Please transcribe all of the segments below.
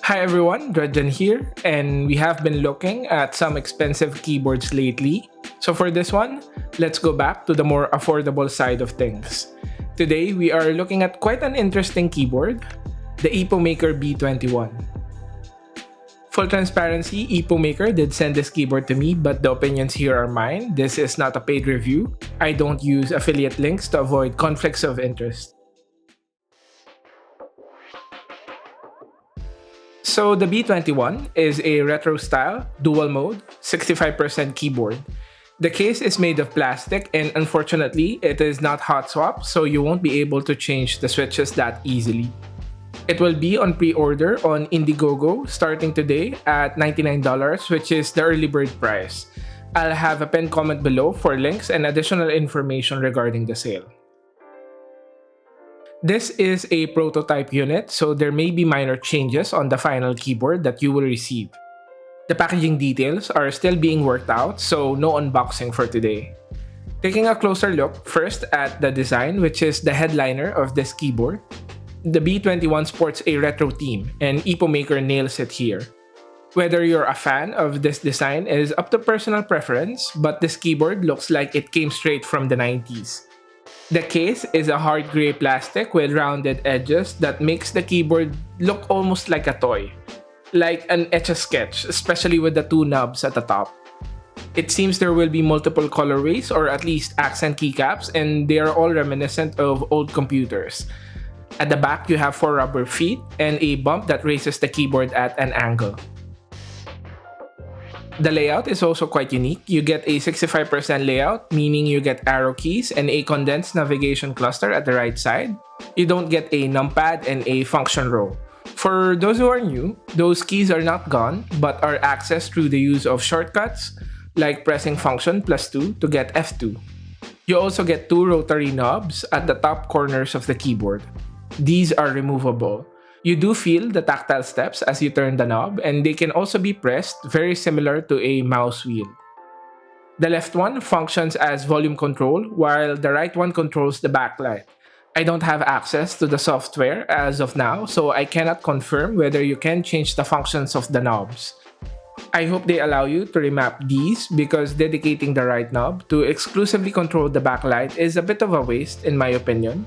Hi everyone, Dredgen here, and we have been looking at some expensive keyboards lately. So for this one, let's go back to the more affordable side of things. Today, we are looking at quite an interesting keyboard, the Epomaker B21. Full transparency, Epomaker did send this keyboard to me, but the opinions here are mine. This is not a paid review. I don't use affiliate links to avoid conflicts of interest. So the B21 is a retro style, dual mode, 65% keyboard. The case is made of plastic and unfortunately it is not hot swap, so you won't be able to change the switches that easily. It will be on pre-order on Indiegogo starting today at $99, which is the early bird price. I'll have a pinned comment below for links and additional information regarding the sale. This is a prototype unit, so there may be minor changes on the final keyboard that you will receive. The packaging details are still being worked out, so no unboxing for today. Taking a closer look first at the design, which is the headliner of this keyboard. The B21 sports a retro theme, and Epomaker nails it here. Whether you're a fan of this design is up to personal preference, but this keyboard looks like it came straight from the 90s. The case is a hard gray plastic with rounded edges that makes the keyboard look almost like a toy. Like an Etch-a-Sketch, especially with the two knobs at the top. It seems there will be multiple colorways or at least accent keycaps, and they are all reminiscent of old computers. At the back, you have 4 rubber feet and a bump that raises the keyboard at an angle. The layout is also quite unique. You get a 65% layout, meaning you get arrow keys and a condensed navigation cluster at the right side. You don't get a numpad and a function row. For those who are new, those keys are not gone, but are accessed through the use of shortcuts, like pressing function +2 to get F2. You also get 2 rotary knobs at the top corners of the keyboard. These are removable. You do feel the tactile steps as you turn the knob, and they can also be pressed very similar to a mouse wheel. The left one functions as volume control, while the right one controls the backlight. I don't have access to the software as of now, so I cannot confirm whether you can change the functions of the knobs. I hope they allow you to remap these because dedicating the right knob to exclusively control the backlight is a bit of a waste in my opinion.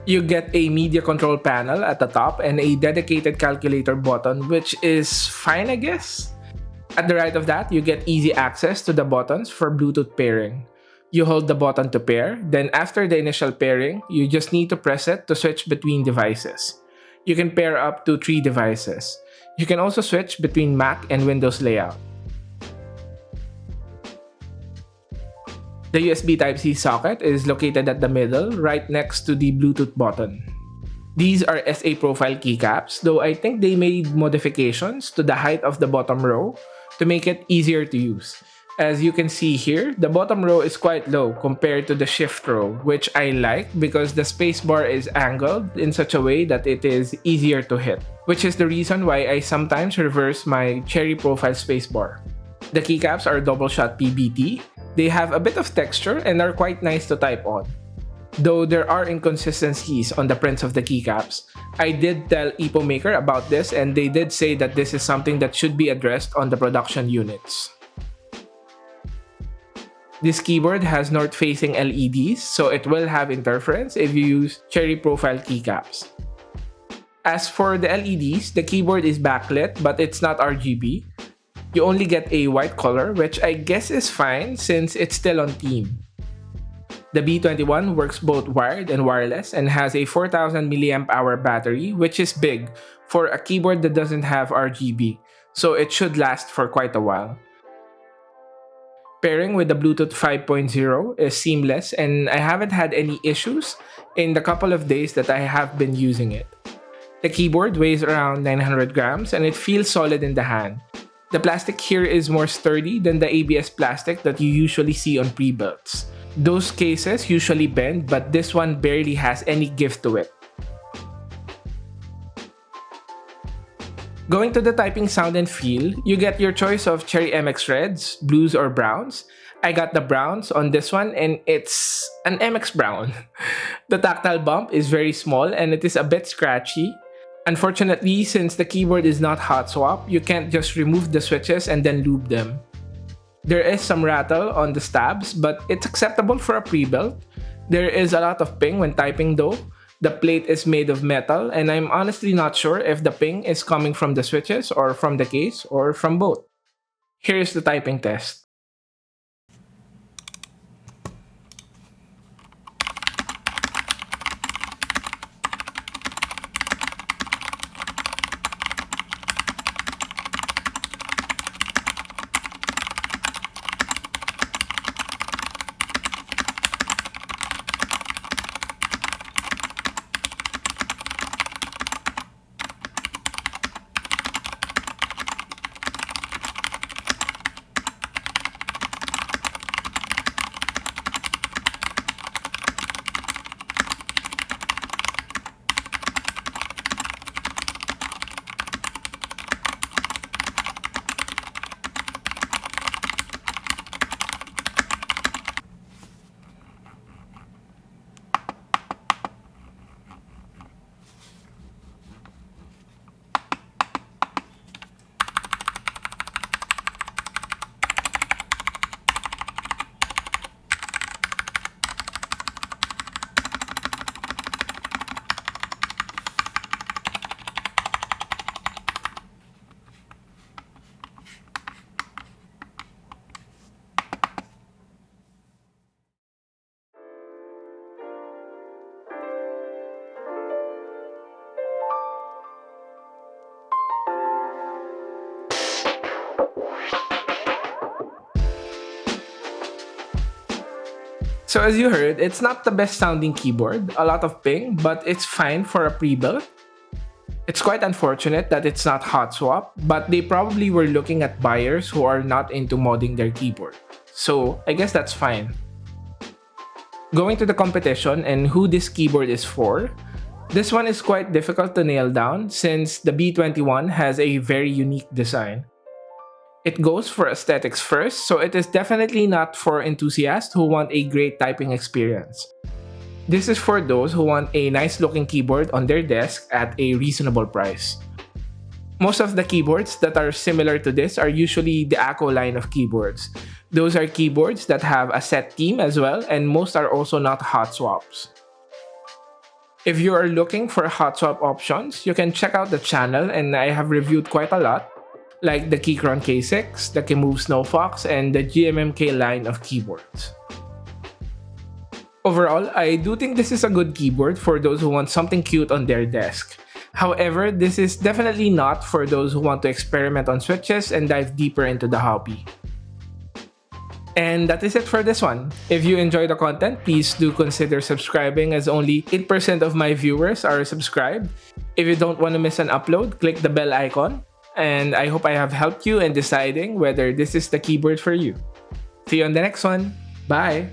You get a media control panel at the top and a dedicated calculator button, which is fine, I guess. At the right of that, you get easy access to the buttons for Bluetooth pairing. You hold the button to pair, then after the initial pairing, you just need to press it to switch between devices. You can pair up to 3 devices. You can also switch between Mac and Windows layout. The USB Type-C socket is located at the middle, right next to the Bluetooth button. These are SA profile keycaps, though I think they made modifications to the height of the bottom row to make it easier to use. As you can see here, the bottom row is quite low compared to the shift row, which I like because the spacebar is angled in such a way that it is easier to hit, which is the reason why I sometimes reverse my cherry profile spacebar. The keycaps are double shot PBT. They have a bit of texture and are quite nice to type on. Though there are inconsistencies on the prints of the keycaps. I did tell Epomaker about this and they did say that this is something that should be addressed on the production units. This keyboard has north-facing LEDs, so it will have interference if you use cherry profile keycaps. As for the LEDs, the keyboard is backlit but it's not RGB. You only get a white color, which I guess is fine since it's still on theme. The B21 works both wired and wireless and has a 4000 mAh battery, which is big for a keyboard that doesn't have RGB, so it should last for quite a while. Pairing with the Bluetooth 5.0 is seamless and I haven't had any issues in the couple of days that I have been using it. The keyboard weighs around 900 grams and it feels solid in the hand. The plastic here is more sturdy than the ABS plastic that you usually see on pre-builts. Those cases usually bend, but this one barely has any give to it. Going to the typing sound and feel, you get your choice of Cherry MX Reds, Blues, or Browns. I got the Browns on this one and it's an MX Brown. The tactile bump is very small and it is a bit scratchy. Unfortunately, since the keyboard is not hot swap, you can't just remove the switches and then lube them. There is some rattle on the stabs, but it's acceptable for a pre-built. There is a lot of ping when typing though. The plate is made of metal, and I'm honestly not sure if the ping is coming from the switches or from the case or from both. Here's the typing test. So as you heard, it's not the best sounding keyboard, a lot of ping, but it's fine for a pre-built. It's quite unfortunate that it's not hot swap, but they probably were looking at buyers who are not into modding their keyboard. So I guess that's fine. Going to the competition and who this keyboard is for, this one is quite difficult to nail down since the B21 has a very unique design. It goes for aesthetics first, so it is definitely not for enthusiasts who want a great typing experience. This is for those who want a nice looking keyboard on their desk at a reasonable price. Most of the keyboards that are similar to this are usually the Acco line of keyboards. Those are keyboards that have a set theme as well, and most are also not hot swaps. If you are looking for hot swap options, you can check out the channel, and I have reviewed quite a lot, like the Keychron K6, the Kimove Snowfox, and the GMMK line of keyboards. Overall, I do think this is a good keyboard for those who want something cute on their desk. However, this is definitely not for those who want to experiment on switches and dive deeper into the hobby. And that is it for this one. If you enjoy the content, please do consider subscribing as only 8% of my viewers are subscribed. If you don't want to miss an upload, click the bell icon. And I hope I have helped you in deciding whether this is the keyboard for you. See you on the next one. Bye!